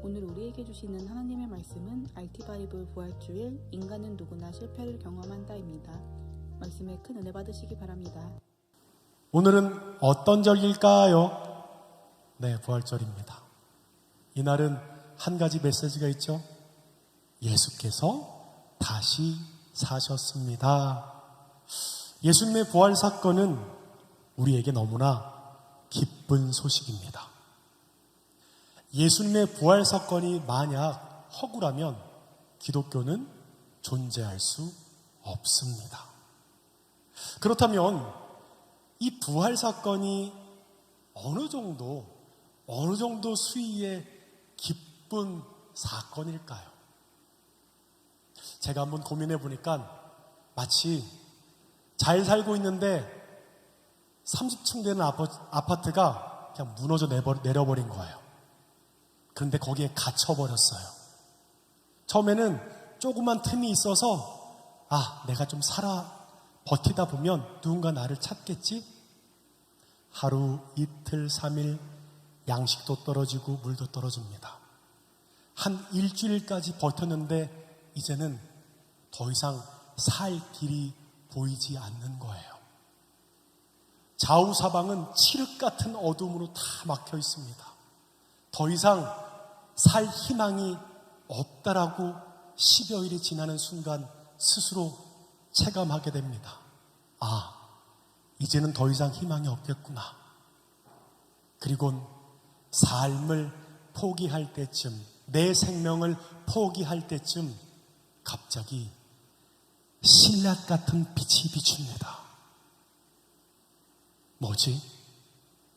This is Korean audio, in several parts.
오늘 우리에게 주시는 하나님의 말씀은 RT바이블 부활주일 인간은 누구나 실패를 경험한다입니다. 말씀에 큰 은혜 받으시기 바랍니다. 오늘은 어떤 절일까요? 네, 부활절입니다. 이날은 한 가지 메시지가 있죠. 예수께서 다시 사셨습니다. 예수님의 부활 사건은 우리에게 너무나 기쁜 소식입니다. 예수님의 부활 사건이 만약 허구라면 기독교는 존재할 수 없습니다. 그렇다면 이 부활 사건이 어느 정도 수위의 기쁜 사건일까요? 제가 한번 고민해 보니까 마치 잘 살고 있는데 30층 되는 아파트가 그냥 무너져 내려버린 거예요. 그런데 거기에 갇혀버렸어요. 처음에는 조그만 틈이 있어서 내가 좀 버티다 보면 누군가 나를 찾겠지? 하루, 이틀, 3일 양식도 떨어지고 물도 떨어집니다. 한 일주일까지 버텼는데 이제는 더 이상 살 길이 보이지 않는 거예요. 좌우사방은 칠흑 같은 어둠으로 다 막혀 있습니다. 더 이상 살 희망이 없다라고 10여일이 지나는 순간 스스로 체감하게 됩니다. 이제는 더 이상 희망이 없겠구나. 그리고는 삶을 포기할 때쯤, 내 생명을 포기할 때쯤 갑자기 신라 같은 빛이 비춥니다. 뭐지?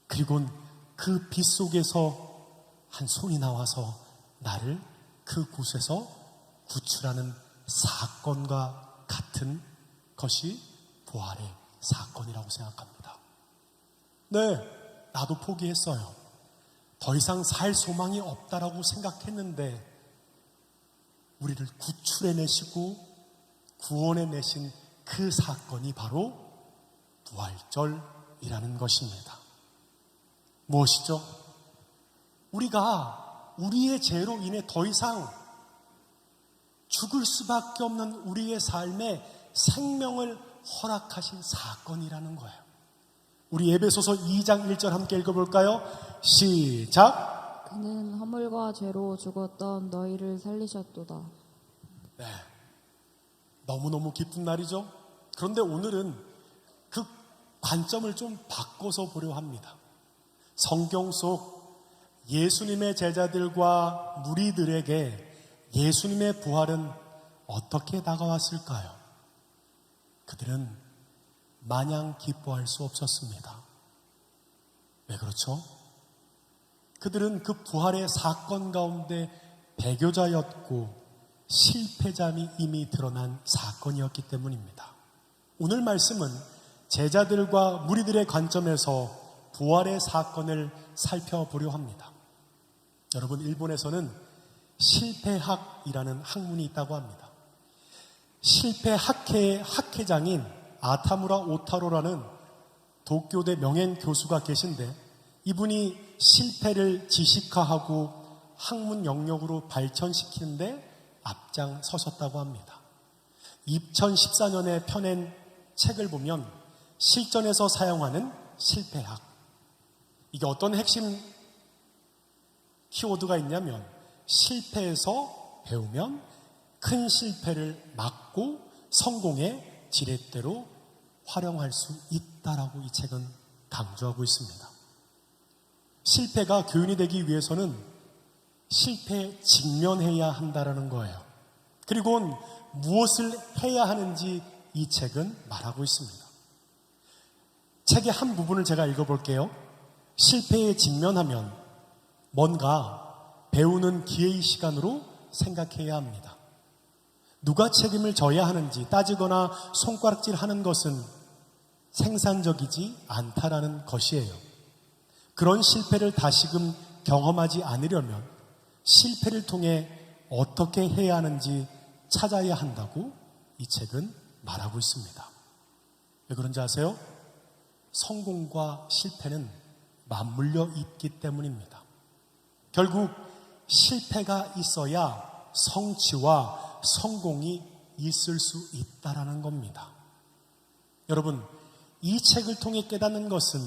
그리고는 그 빛 속에서 한 손이 나와서 나를 그곳에서 구출하는 사건과 같은 것이 부활의 사건이라고 생각합니다. 네, 나도 포기했어요. 더 이상 살 소망이 없다라고 생각했는데 우리를 구출해내시고 구원해내신 그 사건이 바로 부활절이라는 것입니다. 무엇이죠? 우리가 우리의 죄로 인해 더 이상 죽을 수밖에 없는 우리의 삶에 생명을 허락하신 사건이라는 거예요. 우리 에베소서 2장 1절 함께 읽어볼까요? 시작! 그는 허물과 죄로 죽었던 너희를 살리셨도다. 네, 너무너무 기쁜 날이죠. 그런데 오늘은 그 관점을 좀 바꿔서 보려 합니다. 성경 속 예수님의 제자들과 무리들에게 예수님의 부활은 어떻게 다가왔을까요? 그들은 마냥 기뻐할 수 없었습니다. 왜 그렇죠? 그들은 그 부활의 사건 가운데 배교자였고 실패자임이 이미 드러난 사건이었기 때문입니다. 오늘 말씀은 제자들과 무리들의 관점에서 부활의 사건을 살펴보려 합니다. 여러분, 일본에서는 실패학이라는 학문이 있다고 합니다. 실패학회의 학회장인 아타무라 오타로라는 도쿄대 명예 교수가 계신데 이분이 실패를 지식화하고 학문 영역으로 발전시키는데 앞장서셨다고 합니다. 2014년에 펴낸 책을 보면 실전에서 사용하는 실패학, 이게 어떤 핵심 키워드가 있냐면 실패에서 배우면 큰 실패를 막고 성공의 지렛대로 활용할 수 있다라고 이 책은 강조하고 있습니다. 실패가 교훈이 되기 위해서는 실패에 직면해야 한다라는 거예요. 그리고 무엇을 해야 하는지 이 책은 말하고 있습니다. 책의 한 부분을 제가 읽어볼게요. 실패에 직면하면 뭔가 배우는 기회의 시간으로 생각해야 합니다. 누가 책임을 져야 하는지 따지거나 손가락질 하는 것은 생산적이지 않다라는 것이에요. 그런 실패를 다시금 경험하지 않으려면 실패를 통해 어떻게 해야 하는지 찾아야 한다고 이 책은 말하고 있습니다. 왜 그런지 아세요? 성공과 실패는 맞물려 있기 때문입니다. 결국 실패가 있어야 성취와 성공이 있을 수 있다라는 겁니다. 여러분, 이 책을 통해 깨닫는 것은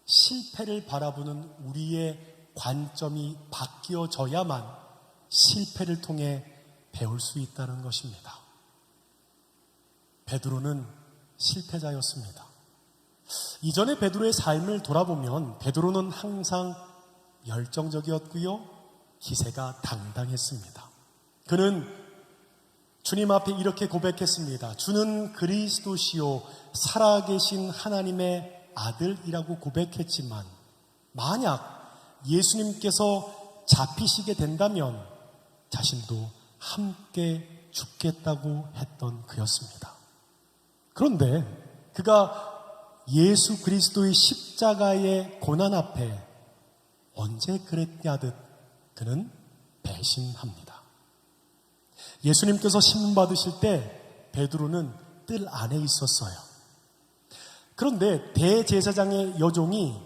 실패를 바라보는 우리의 관점이 바뀌어져야만 실패를 통해 배울 수 있다는 것입니다. 베드로는 실패자였습니다. 이전에 베드로의 삶을 돌아보면 베드로는 항상 열정적이었고요, 기세가 당당했습니다. 그는 주님 앞에 이렇게 고백했습니다. 주는 그리스도시요 살아계신 하나님의 아들이라고 고백했지만, 만약 예수님께서 잡히시게 된다면 자신도 함께 죽겠다고 했던 그였습니다. 그런데 그가 예수 그리스도의 십자가의 고난 앞에 언제 그랬냐듯 그는 배신합니다. 예수님께서 신문 받으실 때 베드로는 뜰 안에 있었어요. 그런데 대제사장의 여종이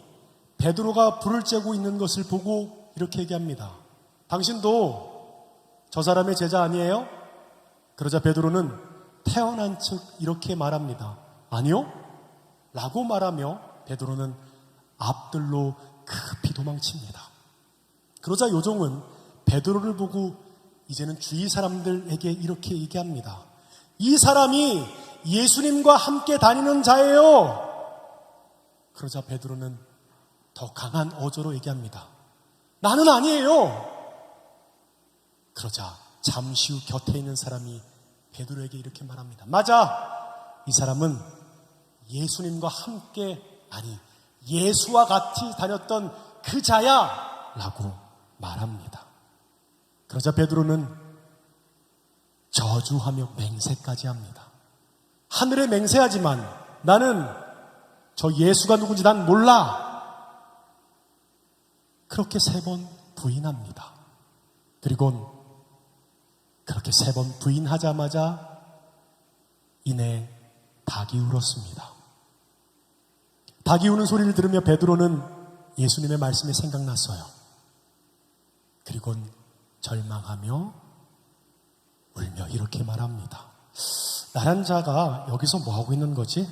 베드로가 불을 쬐고 있는 것을 보고 이렇게 얘기합니다. 당신도 저 사람의 제자 아니에요? 그러자 베드로는 태어난 척 이렇게 말합니다. 아니요? 라고 말하며 베드로는 앞들로 급히 도망칩니다. 그러자 요종은 베드로를 보고 이제는 주위 사람들에게 이렇게 얘기합니다. 이 사람이 예수님과 함께 다니는 자예요. 그러자 베드로는 더 강한 어조로 얘기합니다. 나는 아니에요. 그러자 잠시 후 곁에 있는 사람이 베드로에게 이렇게 말합니다. 맞아, 이 사람은 예수님과 함께, 아니 예수와 같이 다녔던 그 자야 라고 말합니다. 그러자 베드로는 저주하며 맹세까지 합니다. 하늘에 맹세하지만 나는 저 예수가 누군지 난 몰라. 그렇게 3번 부인합니다. 그리고 그렇게 3번 부인하자마자 이내 닭이 울었습니다. 닭이 우는 소리를 들으며 베드로는 예수님의 말씀이 생각났어요. 그리고 절망하며 울며 이렇게 말합니다. 나란 자가 여기서 뭐하고 있는 거지?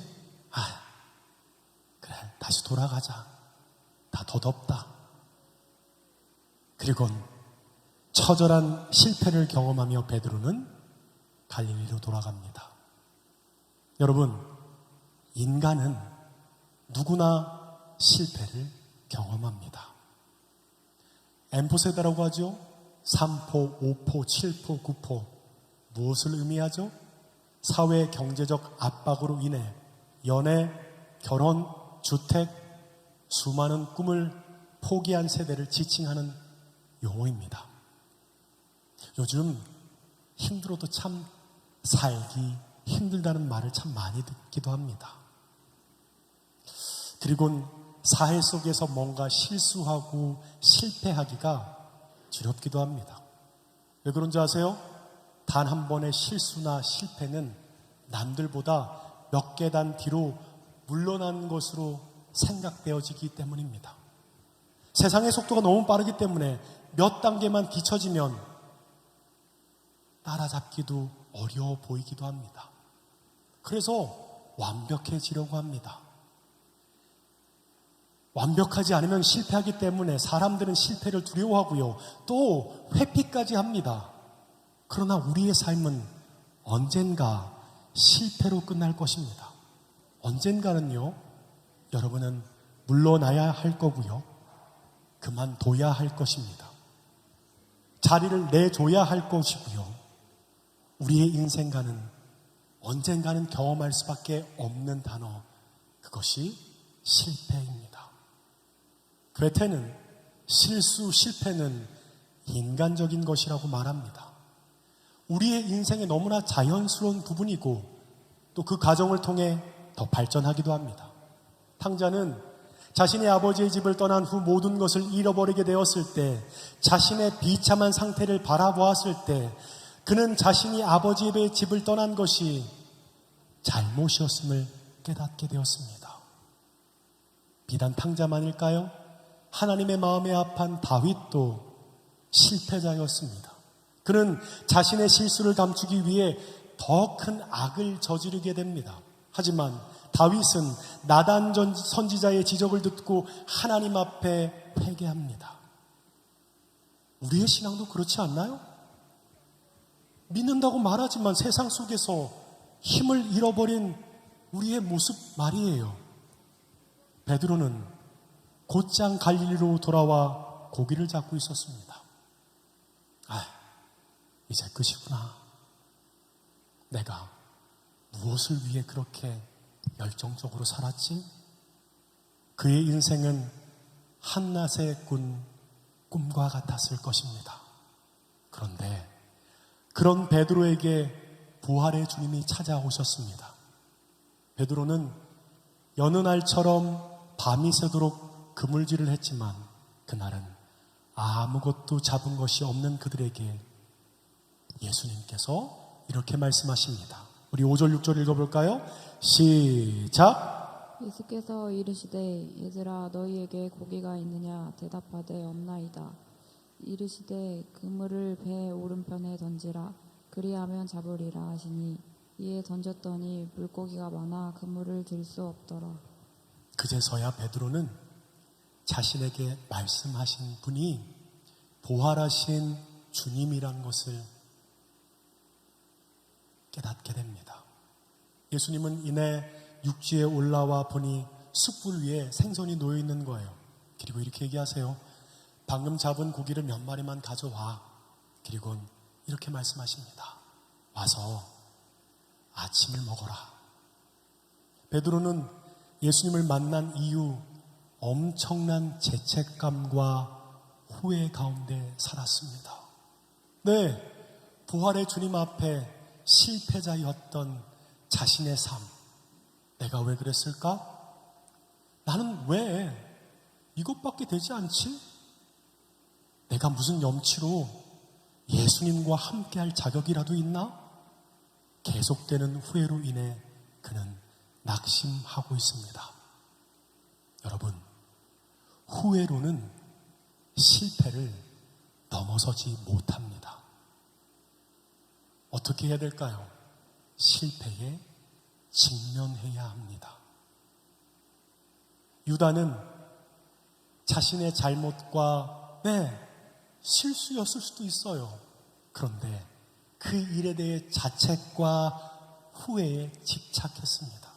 그래, 다시 돌아가자. 다 덧없다. 그리고 처절한 실패를 경험하며 베드로는 갈릴리로 돌아갑니다. 여러분, 인간은 누구나 실패를 경험합니다. 엠포세다라고 하죠. 3포, 5포, 7포, 9포. 무엇을 의미하죠? 사회 경제적 압박으로 인해 연애, 결혼, 주택, 수많은 꿈을 포기한 세대를 지칭하는 용어입니다. 요즘 힘들어도 참 살기 힘들다는 말을 참 많이 듣기도 합니다. 그리고 사회 속에서 뭔가 실수하고 실패하기가 두렵기도 합니다. 왜 그런지 아세요? 단 한 번의 실수나 실패는 남들보다 몇 계단 뒤로 물러난 것으로 생각되어지기 때문입니다. 세상의 속도가 너무 빠르기 때문에 몇 단계만 뒤처지면 따라잡기도 어려워 보이기도 합니다. 그래서 완벽해지려고 합니다. 완벽하지 않으면 실패하기 때문에 사람들은 실패를 두려워하고요. 또 회피까지 합니다. 그러나 우리의 삶은 언젠가 실패로 끝날 것입니다. 언젠가는요, 여러분은 물러나야 할 거고요. 그만둬야 할 것입니다. 자리를 내줘야 할 것이고요. 우리의 인생과는 언젠가는 경험할 수밖에 없는 단어, 그것이 실패입니다. 괴테는 실수, 실패는 인간적인 것이라고 말합니다. 우리의 인생에 너무나 자연스러운 부분이고 또 그 과정을 통해 더 발전하기도 합니다. 탕자는 자신의 아버지의 집을 떠난 후 모든 것을 잃어버리게 되었을 때, 자신의 비참한 상태를 바라보았을 때 그는 자신이 아버지의 집을 떠난 것이 잘못이었음을 깨닫게 되었습니다. 비단 탕자만일까요? 하나님의 마음에 합한 다윗도 실패자였습니다. 그는 자신의 실수를 감추기 위해 더 큰 악을 저지르게 됩니다. 하지만 다윗은 나단 선지자의 지적을 듣고 하나님 앞에 회개합니다. 우리의 신앙도 그렇지 않나요? 믿는다고 말하지만 세상 속에서 힘을 잃어버린 우리의 모습 말이에요. 베드로는 곧장 갈릴리로 돌아와 고기를 잡고 있었습니다. 이제 끝이구나. 내가 무엇을 위해 그렇게 열정적으로 살았지? 그의 인생은 한낮에 꾼 꿈과 같았을 것입니다. 그런데 그런 베드로에게 부활의 주님이 찾아오셨습니다. 베드로는 여느 날처럼 밤이 새도록 그물질을 했지만 그날은 아무것도 잡은 것이 없는 그들에게 예수님께서 이렇게 말씀하십니다. 우리 5절 6절 읽어볼까요? 시작. 예수께서 이르시되 얘들아 너희에게 고기가 있느냐 대답하되 없나이다. 이르시되 그물을 배 오른편에 던지라 그리하면 잡으리라 하시니 이에 던졌더니 물고기가 많아 그물을 들 수 없더라. 그제서야 베드로는 자신에게 말씀하신 분이 부활하신 주님이란 것을 깨닫게 됩니다. 예수님은 이내 육지에 올라와 보니 숯불 위에 생선이 놓여 있는 거예요. 그리고 이렇게 얘기하세요. 방금 잡은 고기를 몇 마리만 가져와. 그리고 이렇게 말씀하십니다. 와서 아침을 먹어라. 베드로는 예수님을 만난 이후 엄청난 죄책감과 후회 가운데 살았습니다. 네, 부활의 주님 앞에 실패자였던 자신의 삶, 내가 왜 그랬을까? 나는 왜 이것밖에 되지 않지? 내가 무슨 염치로 예수님과 함께할 자격이라도 있나? 계속되는 후회로 인해 그는 낙심하고 있습니다. 여러분, 후회로는 실패를 넘어서지 못합니다. 어떻게 해야 될까요? 실패에 직면해야 합니다. 유다는 자신의 잘못과 실수였을 수도 있어요. 그런데 그 일에 대해 자책과 후회에 집착했습니다.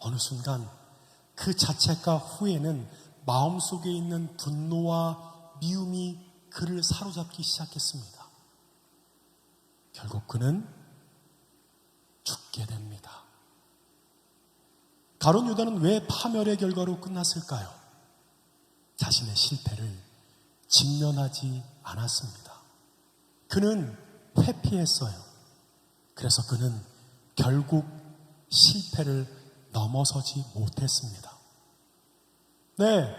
어느 순간 그 자책과 후회는 마음속에 있는 분노와 미움이 그를 사로잡기 시작했습니다. 결국 그는 죽게 됩니다. 가룟 유다는 왜 파멸의 결과로 끝났을까요? 자신의 실패를 직면하지 않았습니다. 그는 회피했어요. 그래서 그는 결국 실패를 넘어서지 못했습니다. 네,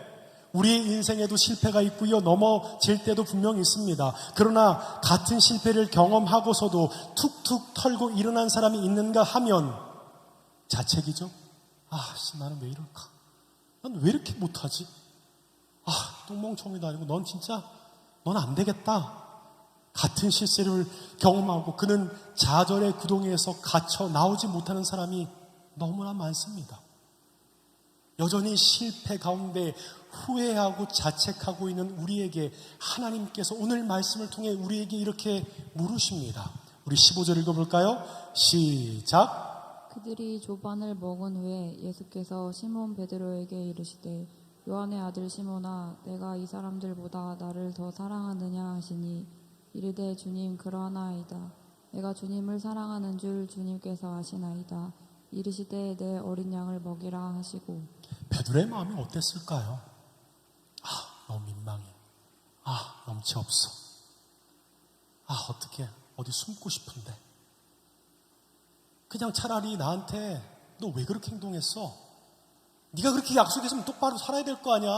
우리의 인생에도 실패가 있고요. 넘어질 때도 분명히 있습니다. 그러나 같은 실패를 경험하고서도 툭툭 털고 일어난 사람이 있는가 하면 자책이죠. 나는 왜 이럴까? 난 왜 이렇게 못하지? 똥멍청이도 아니고 넌 안 되겠다. 같은 실수를 경험하고 그는 좌절의 구덩이에서 갇혀 나오지 못하는 사람이 너무나 많습니다. 여전히 실패 가운데 후회하고 자책하고 있는 우리에게 하나님께서 오늘 말씀을 통해 우리에게 이렇게 물으십니다. 우리 15절 읽어볼까요? 시작. 그들이 조반을 먹은 후에 예수께서 시몬 베드로에게 이르시되 요한의 아들 시몬아 내가 이 사람들보다 나를 더 사랑하느냐 하시니 이르되 주님 그러하나이다. 내가 주님을 사랑하는 줄 주님께서 아시나이다. 이르시되 내 어린 양을 먹이라 하시고. 베드로의 마음이 어땠을까요? 너무 민망해. 염치 없어. 어떻게 어디 숨고 싶은데. 그냥 차라리 나한테 너 왜 그렇게 행동했어? 네가 그렇게 약속했으면 똑바로 살아야 될 거 아니야.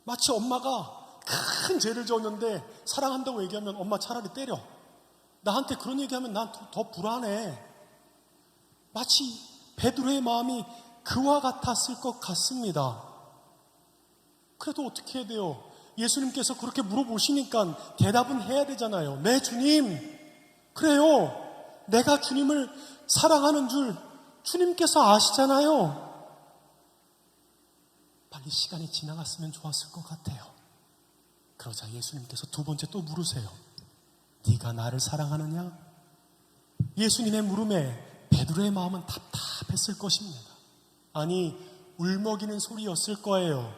마치 엄마가 큰 죄를 지었는데 사랑한다고 얘기하면 엄마 차라리 때려. 나한테 그런 얘기하면 난 더 불안해. 마치 베드로의 마음이 그와 같았을 것 같습니다. 그래도 어떻게 해야 돼요? 예수님께서 그렇게 물어보시니까 대답은 해야 되잖아요. 네, 주님. 그래요. 내가 주님을 사랑하는 줄 주님께서 아시잖아요. 빨리 시간이 지나갔으면 좋았을 것 같아요. 그러자 예수님께서 두 번째 또 물으세요. 네가 나를 사랑하느냐? 예수님의 물음에 베드로의 마음은 답답했을 것입니다. 아니, 울먹이는 소리였을 거예요.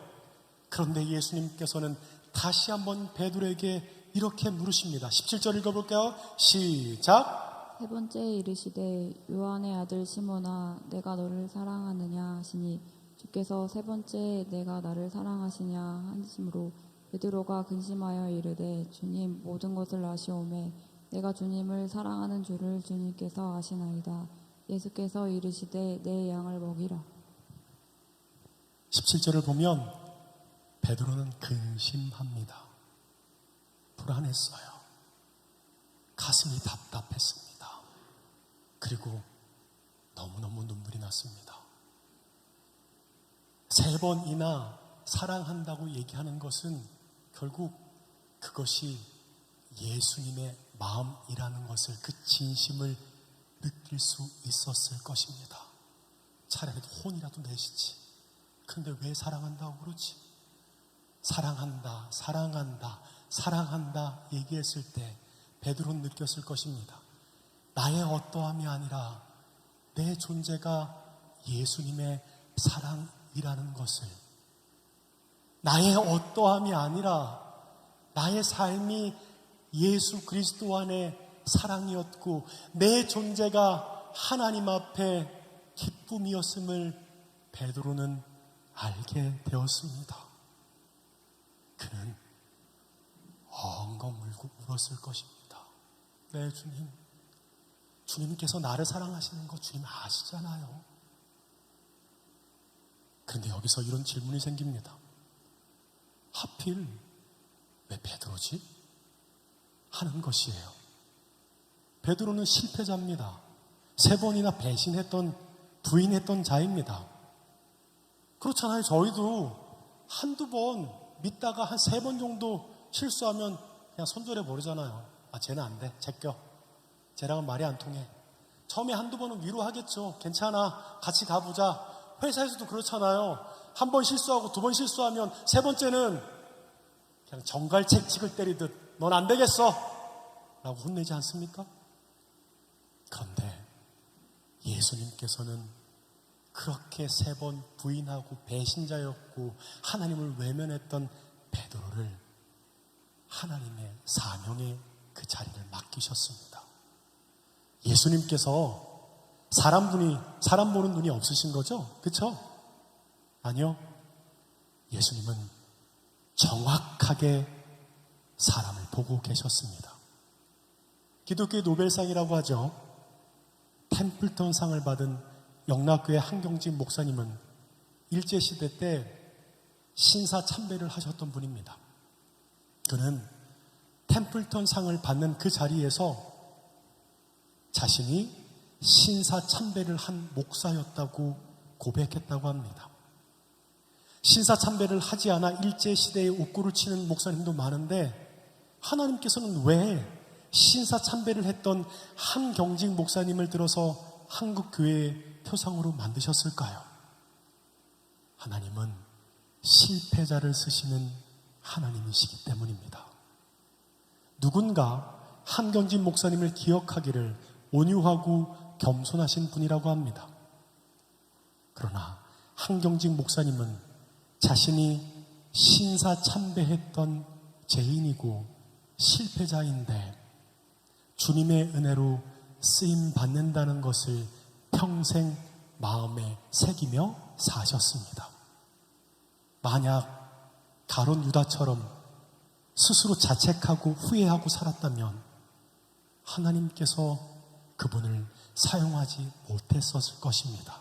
그런데 예수님께서는 다시 한번 베드로에게 이렇게 물으십니다. 17절 읽어볼까요? 시작. 세 번째 이르시되 요한의 아들 시몬아 내가 너를 사랑하느냐 하시니 주께서 세 번째 내가 나를 사랑하시냐 하심으로 베드로가 근심하여 이르되 주님 모든 것을 아시오매 내가 주님을 사랑하는 줄을 주님께서 아시나이다. 예수께서 이르시되 내 양을 먹이라. 17절을 보면 베드로는 근심합니다. 불안했어요. 가슴이 답답했습니다. 그리고 너무너무 눈물이 났습니다. 세 번이나 사랑한다고 얘기하는 것은 결국 그것이 예수님의 마음이라는 것을, 그 진심을 느낄 수 있었을 것입니다. 차라리 혼이라도 내시지. 근데 왜 사랑한다고 그러지? 사랑한다, 사랑한다, 사랑한다 얘기했을 때 베드로는 느꼈을 것입니다. 나의 어떠함이 아니라 내 존재가 예수님의 사랑이라는 것을, 나의 어떠함이 아니라 나의 삶이 예수 그리스도 안의 사랑이었고 내 존재가 하나님 앞에 기쁨이었음을 베드로는 알게 되었습니다. 그는 엉엉 울었을 것입니다. 네, 주님. 주님께서 나를 사랑하시는 거 주님 아시잖아요. 그런데 여기서 이런 질문이 생깁니다. 하필 왜 베드로지? 하는 것이에요. 베드로는 실패자입니다. 세 번이나 배신했던, 부인했던 자입니다. 그렇잖아요. 저희도 한두 번 믿다가 한 세 번 정도 실수하면 그냥 손절해 버리잖아요. 아, 쟤는 안 돼. 제껴. 쟤랑은 말이 안 통해. 처음에 한두 번은 위로하겠죠. 괜찮아. 같이 가보자. 회사에서도 그렇잖아요. 한 번 실수하고 두 번 실수하면 세 번째는 그냥 정갈책 칙을 때리듯 넌 안 되겠어 라고 혼내지 않습니까? 그런데 예수님께서는 그렇게 세 번 부인하고 배신자였고 하나님을 외면했던 베드로를 하나님의 사명의 그 자리를 맡기셨습니다. 예수님께서 사람 보는 눈이 없으신 거죠? 그렇죠? 아니요. 예수님은 정확하게 사람을 보고 계셨습니다. 기독교의 노벨상이라고 하죠. 템플턴 상을 받은 영락교회 한경진 목사님은 일제시대 때 신사참배를 하셨던 분입니다. 그는 템플턴 상을 받는 그 자리에서 자신이 신사참배를 한 목사였다고 고백했다고 합니다. 신사참배를 하지 않아 일제시대에 옥구를 치는 목사님도 많은데 하나님께서는 왜 신사참배를 했던 한경직 목사님을 들어서 한국교회의 표상으로 만드셨을까요? 하나님은 실패자를 쓰시는 하나님이시기 때문입니다. 누군가 한경진 목사님을 기억하기를 온유하고 겸손하신 분이라고 합니다. 그러나 한경직 목사님은 자신이 신사참배했던 죄인이고 실패자인데 주님의 은혜로 쓰임 받는다는 것을 평생 마음에 새기며 사셨습니다. 만약 가룟 유다처럼 스스로 자책하고 후회하고 살았다면 하나님께서 그분을 사용하지 못했었을 것입니다.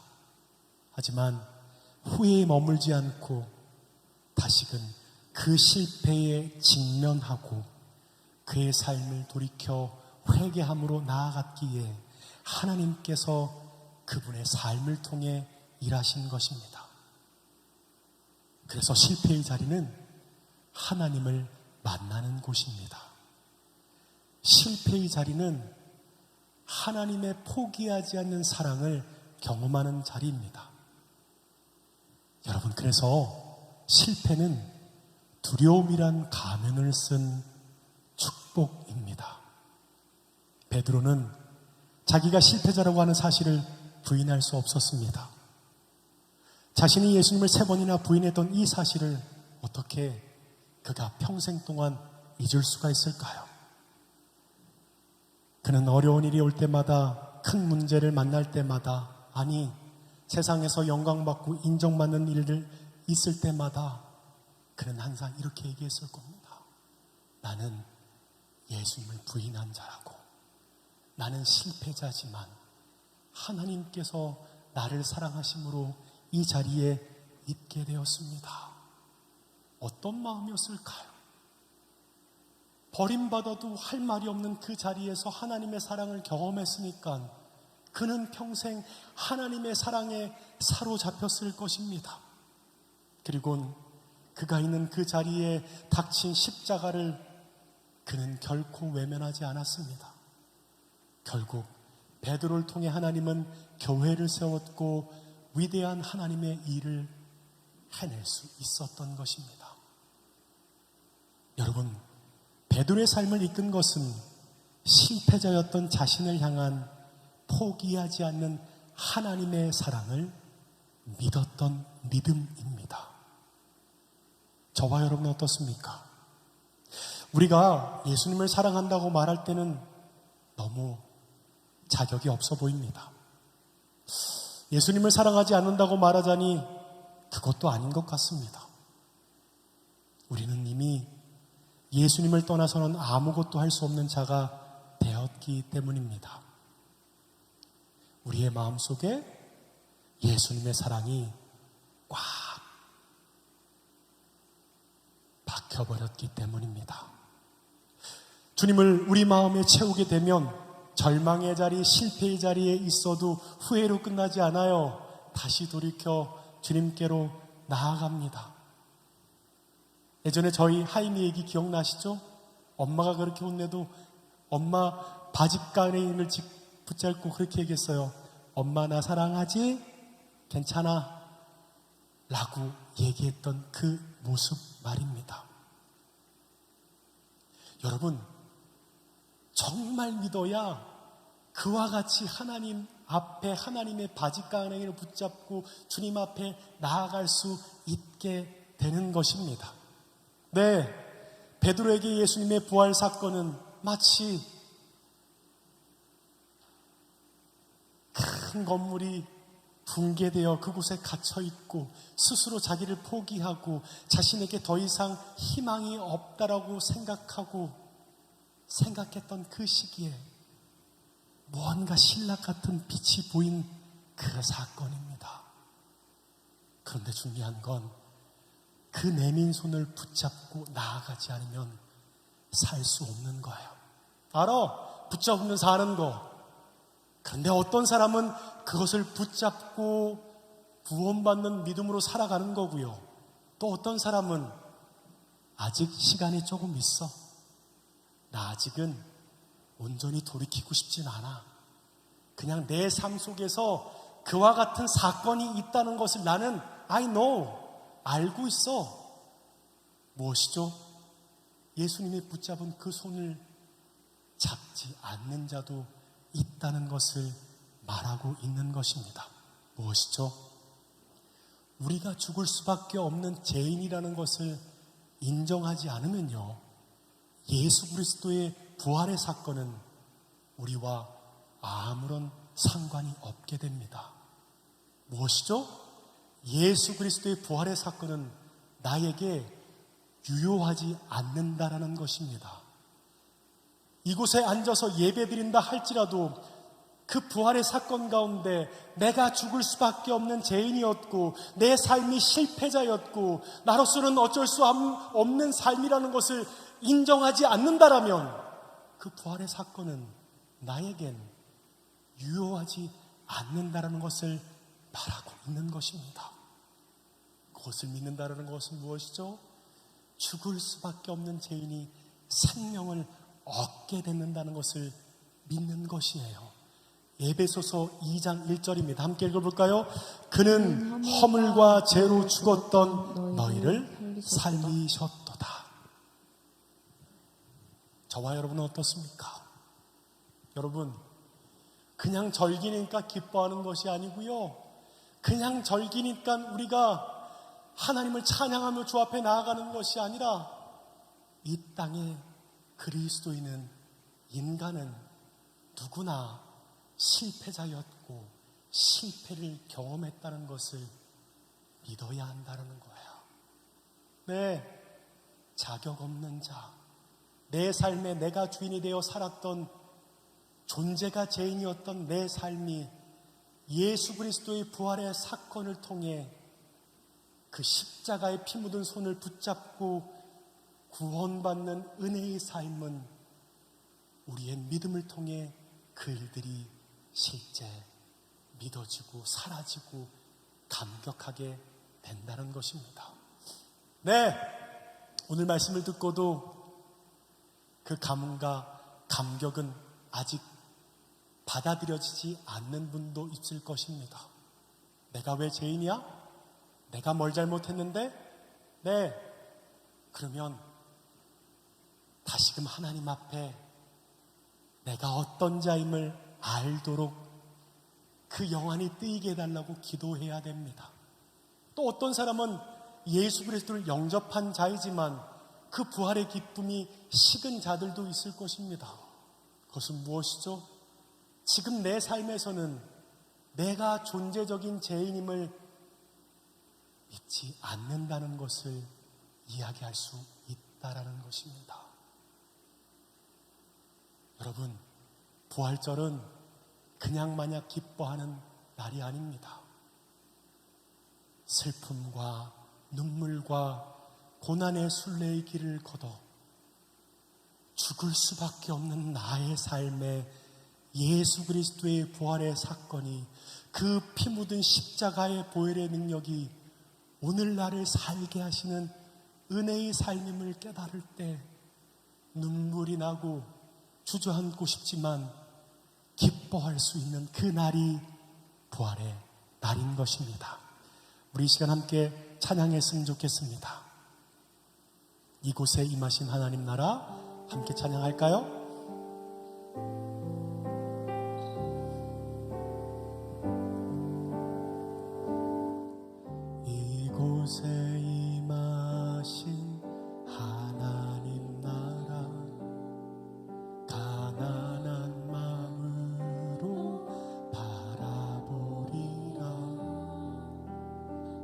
하지만 후회에 머물지 않고 다시금 그 실패에 직면하고 그의 삶을 돌이켜 회개함으로 나아갔기에 하나님께서 그분의 삶을 통해 일하신 것입니다. 그래서 실패의 자리는 하나님을 만나는 곳입니다. 실패의 자리는 하나님의 포기하지 않는 사랑을 경험하는 자리입니다. 여러분, 그래서 실패는 두려움이란 가면을 쓴 축복입니다. 베드로는 자기가 실패자라고 하는 사실을 부인할 수 없었습니다. 자신이 예수님을 3번이나 부인했던 이 사실을 어떻게 그가 평생 동안 잊을 수가 있을까요? 그는 어려운 일이 올 때마다, 큰 문제를 만날 때마다, 아니 세상에서 영광받고 인정받는 일들 있을 때마다 그는 항상 이렇게 얘기했을 겁니다. 나는 예수님을 부인한 자라고, 나는 실패자지만 하나님께서 나를 사랑하심으로 이 자리에 있게 되었습니다. 어떤 마음이었을까요? 버림받아도 할 말이 없는 그 자리에서 하나님의 사랑을 경험했으니까 그는 평생 하나님의 사랑에 사로잡혔을 것입니다. 그리고 그가 있는 그 자리에 닥친 십자가를 그는 결코 외면하지 않았습니다. 결국 베드로를 통해 하나님은 교회를 세웠고 위대한 하나님의 일을 해낼 수 있었던 것입니다. 여러분, 베드로의 삶을 이끈 것은 실패자였던 자신을 향한 포기하지 않는 하나님의 사랑을 믿었던 믿음입니다. 저와 여러분은 어떻습니까? 우리가 예수님을 사랑한다고 말할 때는 너무 자격이 없어 보입니다. 예수님을 사랑하지 않는다고 말하자니 그것도 아닌 것 같습니다. 우리는 이미 예수님을 떠나서는 아무것도 할 수 없는 자가 되었기 때문입니다. 우리의 마음속에 예수님의 사랑이 꽉 박혀버렸기 때문입니다. 주님을 우리 마음에 채우게 되면 절망의 자리, 실패의 자리에 있어도 후회로 끝나지 않아요. 다시 돌이켜 주님께로 나아갑니다. 예전에 저희 하임이 얘기 기억나시죠? 엄마가 그렇게 혼내도 엄마 바짓가랑이를 붙잡고 그렇게 얘기했어요. 엄마 나 사랑하지? 괜찮아? 라고 얘기했던 그 모습 말입니다. 여러분, 정말 믿어야 그와 같이 하나님 앞에 하나님의 바짓가랑이를 붙잡고 주님 앞에 나아갈 수 있게 되는 것입니다. 네, 베드로에게 예수님의 부활 사건은 마치 큰 건물이 붕괴되어 그곳에 갇혀있고 스스로 자기를 포기하고 자신에게 더 이상 희망이 없다라고 생각했던 그 시기에 무언가 신락 같은 빛이 보인 그 사건입니다. 그런데 중요한 건 그 내민 손을 붙잡고 나아가지 않으면 살 수 없는 거예요. 알아? 붙잡으면 사는 거. 그런데 어떤 사람은 그것을 붙잡고 구원받는 믿음으로 살아가는 거고요. 또 어떤 사람은 아직 시간이 조금 있어. 나 아직은 온전히 돌이키고 싶진 않아. 그냥 내 삶 속에서 그와 같은 사건이 있다는 것을 나는 I know, 알고 있어. 무엇이죠? 예수님이 붙잡은 그 손을 잡지 않는 자도 있다는 것을 말하고 있는 것입니다. 무엇이죠? 우리가 죽을 수밖에 없는 죄인이라는 것을 인정하지 않으면요, 예수 그리스도의 부활의 사건은 우리와 아무런 상관이 없게 됩니다. 무엇이죠? 예수 그리스도의 부활의 사건은 나에게 유효하지 않는다라는 것입니다. 이곳에 앉아서 예배드린다 할지라도 그 부활의 사건 가운데 내가 죽을 수밖에 없는 죄인이었고 내 삶이 실패자였고 나로서는 어쩔 수 없는 삶이라는 것을 인정하지 않는다라면 그 부활의 사건은 나에겐 유효하지 않는다라는 것을 말하고 있는 것입니다. 그것을 믿는다라는 것은 무엇이죠? 죽을 수밖에 없는 죄인이 생명을 얻게 된다는 것을 믿는 것이에요. 에베소서 2장 1절입니다. 함께 읽어볼까요? 그는 허물과 죄로 죽었던 너희를 살리셨도다. 저와 여러분은 어떻습니까? 여러분, 그냥 절기니까 기뻐하는 것이 아니고요, 그냥 절기니까 우리가 하나님을 찬양하며 주 앞에 나아가는 것이 아니라, 이 땅에 그리스도인은, 인간은 누구나 실패자였고 실패를 경험했다는 것을 믿어야 한다는 거예요. 네, 자격 없는 자, 내 삶에 내가 주인이 되어 살았던, 존재가 죄인이었던 내 삶이 예수 그리스도의 부활의 사건을 통해 그 십자가에 피 묻은 손을 붙잡고 구원받는 은혜의 삶은 우리의 믿음을 통해 그 일들이 실제 믿어지고 사라지고 감격하게 된다는 것입니다. 네, 오늘 말씀을 듣고도 그 감흥과 감격은 아직 받아들여지지 않는 분도 있을 것입니다. 내가 왜 죄인이야? 내가 뭘 잘못했는데? 네, 그러면 다시금 하나님 앞에 내가 어떤 자임을 알도록 그 영안이 뜨이게 해달라고 기도해야 됩니다. 또 어떤 사람은 예수 그리스도를 영접한 자이지만 그 부활의 기쁨이 식은 자들도 있을 것입니다. 그것은 무엇이죠? 지금 내 삶에서는 내가 존재적인 죄인임을 믿지 않는다는 것을 이야기할 수 있다라는 것입니다. 여러분, 부활절은 그냥 마냥 기뻐하는 날이 아닙니다. 슬픔과 눈물과 고난의 순례의 길을 걷어 죽을 수밖에 없는 나의 삶에 예수 그리스도의 부활의 사건이, 그 피 묻은 십자가의 보혈의 능력이 오늘 나를 살게 하시는 은혜의 삶임을 깨달을 때 눈물이 나고 주저앉고 싶지만 기뻐할 수 있는 그 날이 부활의 날인 것입니다. 우리 이 시간 함께 찬양했으면 좋겠습니다. 이곳에 임하신 하나님 나라 함께 찬양할까요? 이곳에 임하신 하나님 나라, 가난한 마음으로 바라보리라.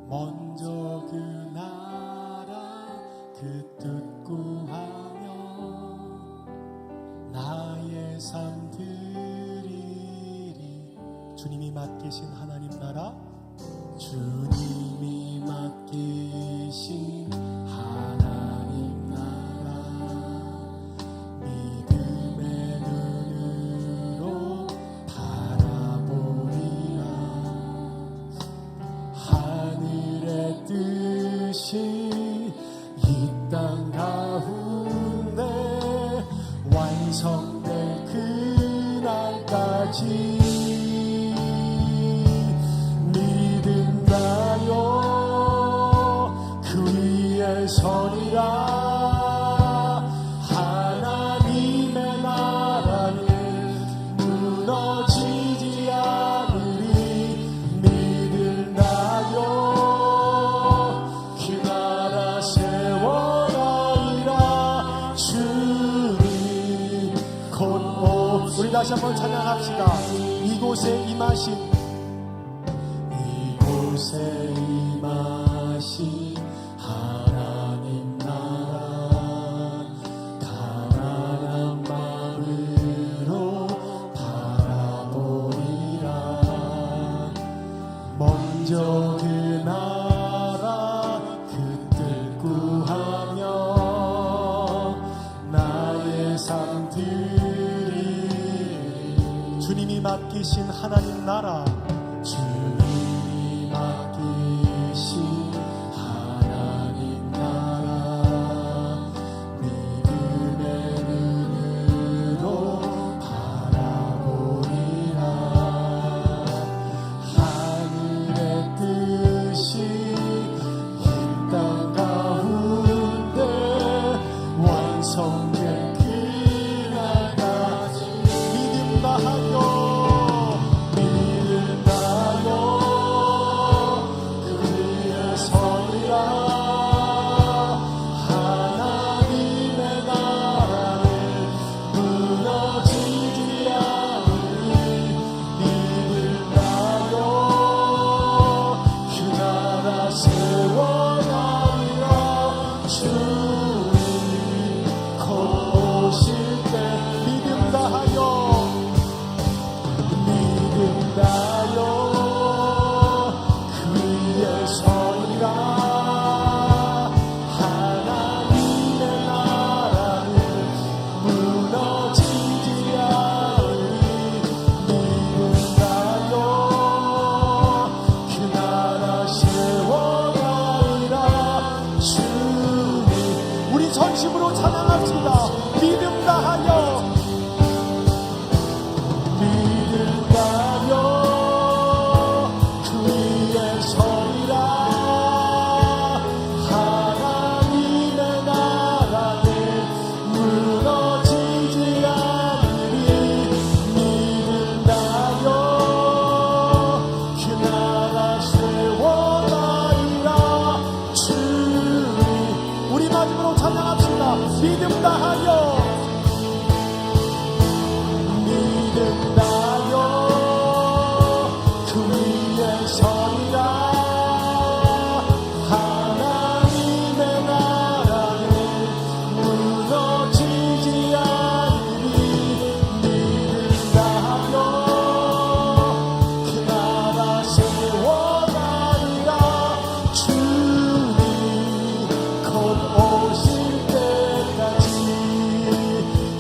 먼저 그 나라 그 뜻 구하며 나의 삶 드리리. 주님이 맡기신 하나님 나라, 주님이 맡기신 하나님 나라, 믿음의 눈으로 바라보리라. 하늘의 뜻이 이 땅 가운데 완성될 그날까지 믿음나요 그 위에 서리라. 하나님의 나라는 무너지지 않으리. 믿음나요 그 나라 세워나이라. 주님 곧 오. 우리 다시 한번 찬양합시다. 이곳에 임하신, 이곳에 임하신 하나님 나라, 가난한 마음으로 바라보리라. 먼저 그 나라 그 뜻 구하며 나의 삶 드리리. 주님이 맡기신 하나님 나라, 주님이 맡기신 하나님 나라,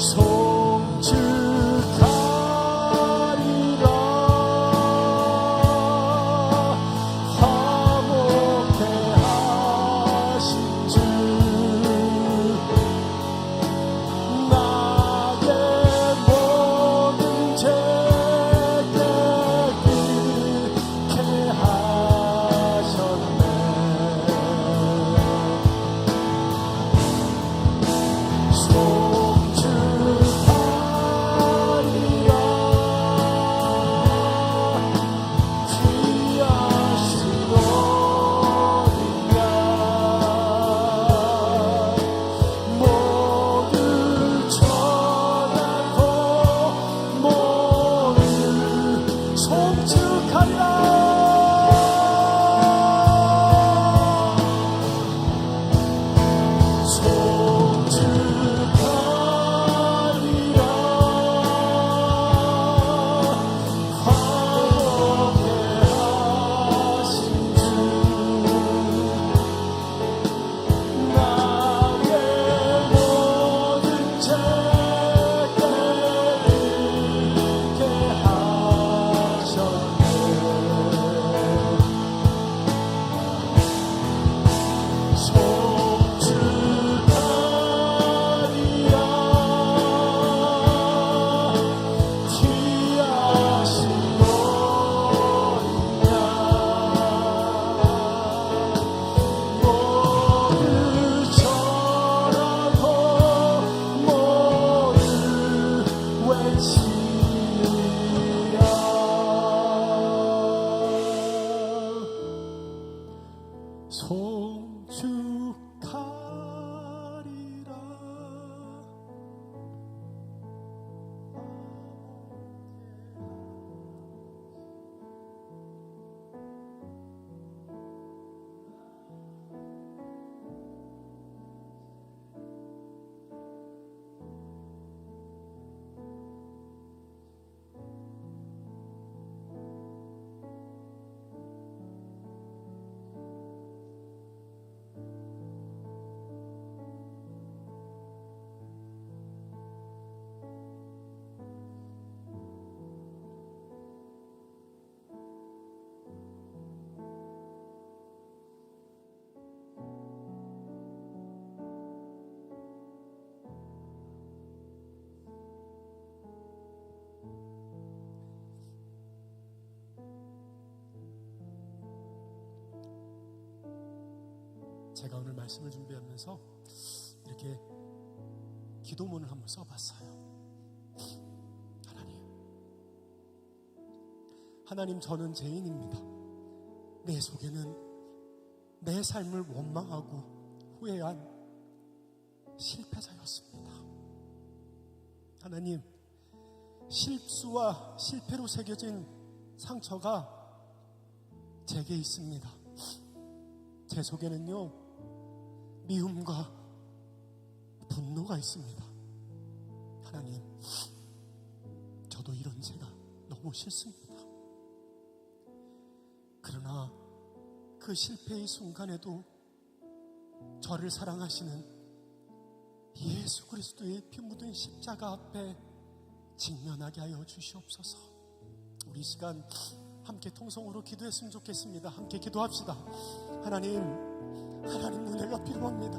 송축하리라. 화목해 하신 주 나의 모든 죄 깨끗게 하셨네. 제가 오늘 말씀을 준비하면서 이렇게 기도문을 한번 써봤어요. 하나님, 저는 죄인입니다. 내 속에는 내 삶을 원망하고 후회한 실패자였습니다. 하나님, 실수와 실패로 새겨진 상처가 제게 있습니다. 제 속에는요, 미움과 분노가 있습니다. 하나님, 저도 이런 죄가 너무 싫습니다. 그러나 그 실패의 순간에도 저를 사랑하시는 예수 그리스도의 피 묻은 십자가 앞에 직면하게 하여 주시옵소서. 우리 이 시간 함께 통성으로 기도했으면 좋겠습니다. 함께 기도합시다. 하나님 은혜가 필요합니다.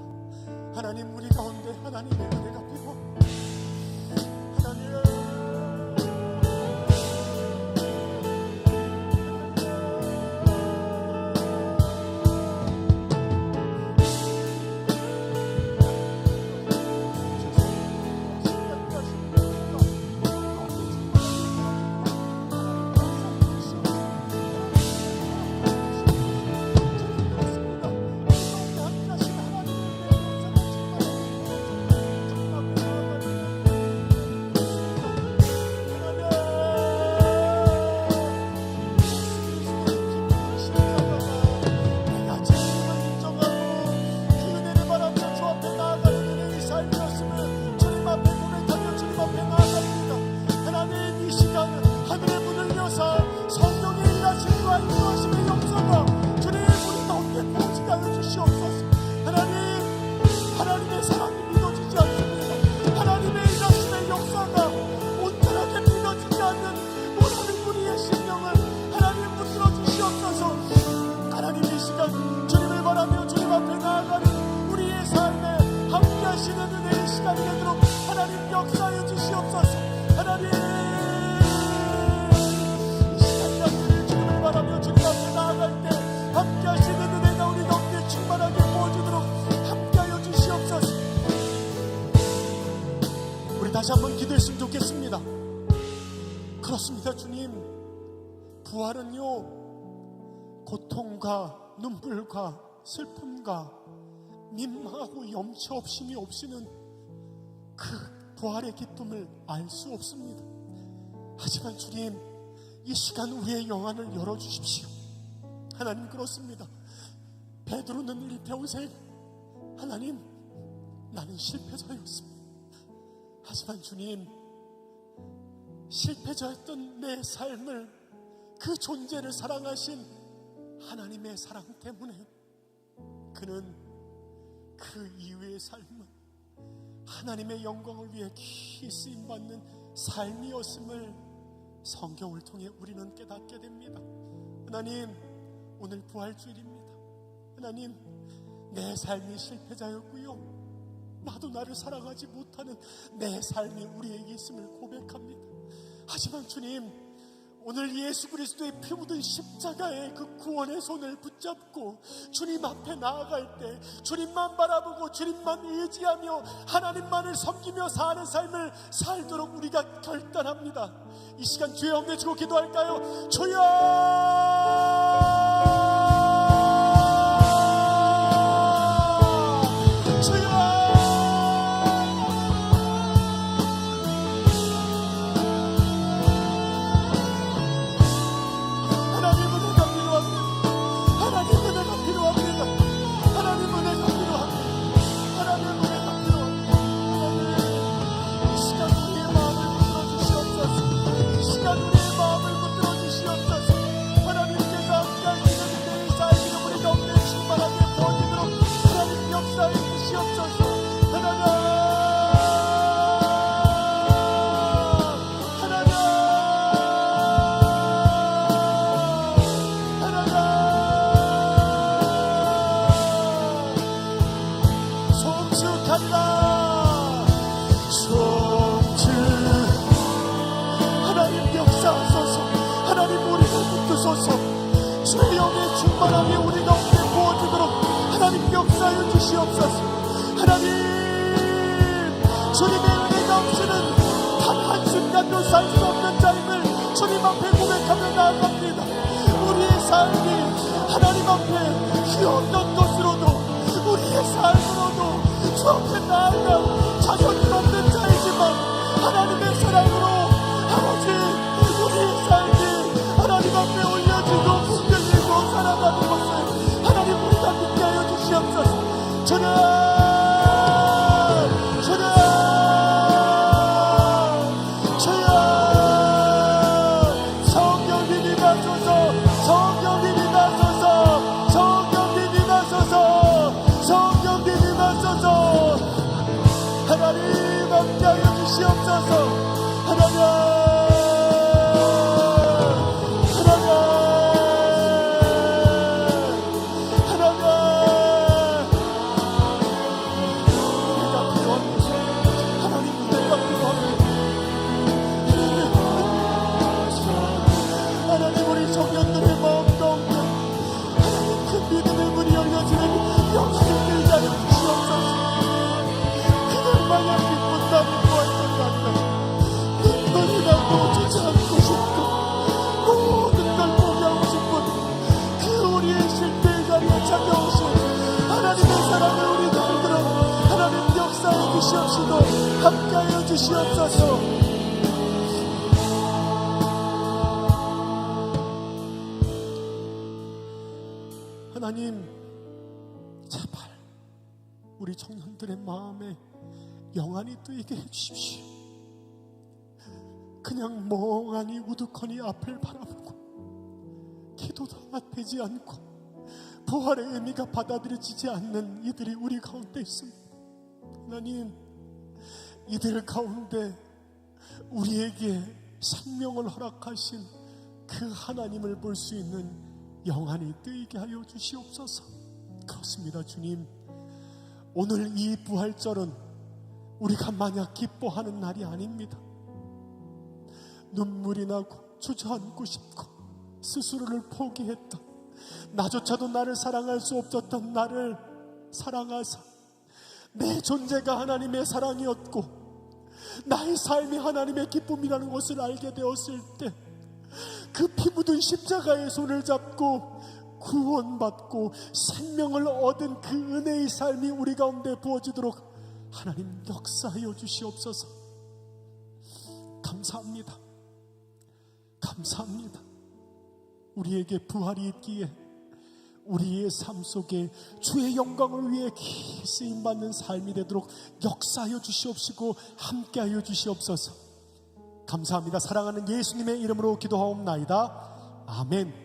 하나님, 우리 가운데 하나님의 은혜가 필요합니다. 하나님, 주시옵소서. 하나님, 이 시간 약속을 주님을 바라며 주님 앞에 나아갈 때 함께 하시는 은혜가 우리 가운데 충만하게 부어지도록 함께하여 주시옵소서. 우리 다시 한번 기도했으면 좋겠습니다. 그렇습니다. 주님, 부활은요, 고통과 눈물과 슬픔과 민망하고 염치 없음이 없이는 그 부활의 기쁨을 알 수 없습니다. 하지만 주님, 이 시간 우리의 영안을 열어주십시오. 하나님, 그렇습니다. 베드로는 일평생 하나님, 나는 실패자였습니다. 하지만 주님, 실패자였던 내 삶을, 그 존재를 사랑하신 하나님의 사랑 때문에 그는 그 이후의 삶은 하나님의 영광을 위해 귀히 쓰임받는 삶이었음을 성경을 통해 우리는 깨닫게 됩니다. 하나님, 오늘 부활주일입니다. 하나님, 내 삶이 실패자였고요, 나도 나를 사랑하지 못하는 내 삶이 우리에게 있음을 고백합니다. 하지만 주님, 오늘 예수 그리스도의 피 묻은 십자가의 그 구원의 손을 붙잡고 주님 앞에 나아갈 때 주님만 바라보고 주님만 의지하며 하나님만을 섬기며 사는 삶을 살도록 우리가 결단합니다. 이 시간 주의 영에 주고 기도할까요? 주여! 주의 영의 충만함이 우리 가운데 부어지도록 하나님 역사하여 주시옵소서. 하나님, 주님의 은혜가 없이는 단 한순간도 살 수 없는 삶을 주님 앞에 고백하며 나아갑니다. 우리의 삶이 하나님 앞에 그 어떤 것으로도 우리의 삶으로도 주 앞에 나아가 자격이 없는 자이지만 하나님의 사랑으로 아버지, 우리의 삶이 하나님 앞에 올려지고 살아가는 것을 하나님 우리가 믿게 하여 주시옵소서. 주님, 주님, 주여, 성령님이 가소서, 성령님이 가소서, 성령님이 가소서, 성령님이 가소서. 하나님 함께 하여 주시옵소서. 하나님, 함께하여 주시옵소서. 하나님, 제발 우리 청년들의 마음에 영안이 뜨이게 해주십시오. 그냥 멍하니 우두커니 앞을 바라보고 기도도 되지 않고 부활의 의미가 받아들여지지 않는 이들이 우리 가운데 있습니다. 하나님, 이들 가운데 우리에게 생명을 허락하신 그 하나님을 볼 수 있는 영안이 뜨이게 하여 주시옵소서. 그렇습니다. 주님, 오늘 이 부활절은 우리가 마냥 기뻐하는 날이 아닙니다. 눈물이 나고 주저앉고 싶고 스스로를 포기했던, 나조차도 나를 사랑할 수 없었던 나를 사랑하사 내 존재가 하나님의 사랑이었고 나의 삶이 하나님의 기쁨이라는 것을 알게 되었을 때, 그 피 묻은 십자가의 손을 잡고 구원받고 생명을 얻은 그 은혜의 삶이 우리 가운데 부어지도록 하나님 역사하여 주시옵소서. 감사합니다. 감사합니다. 우리에게 부활이 있기에 우리의 삶 속에 주의 영광을 위해 귀히 쓰임받는 삶이 되도록 역사하여 주시옵시고 함께하여 주시옵소서. 감사합니다. 사랑하는 예수님의 이름으로 기도하옵나이다. 아멘.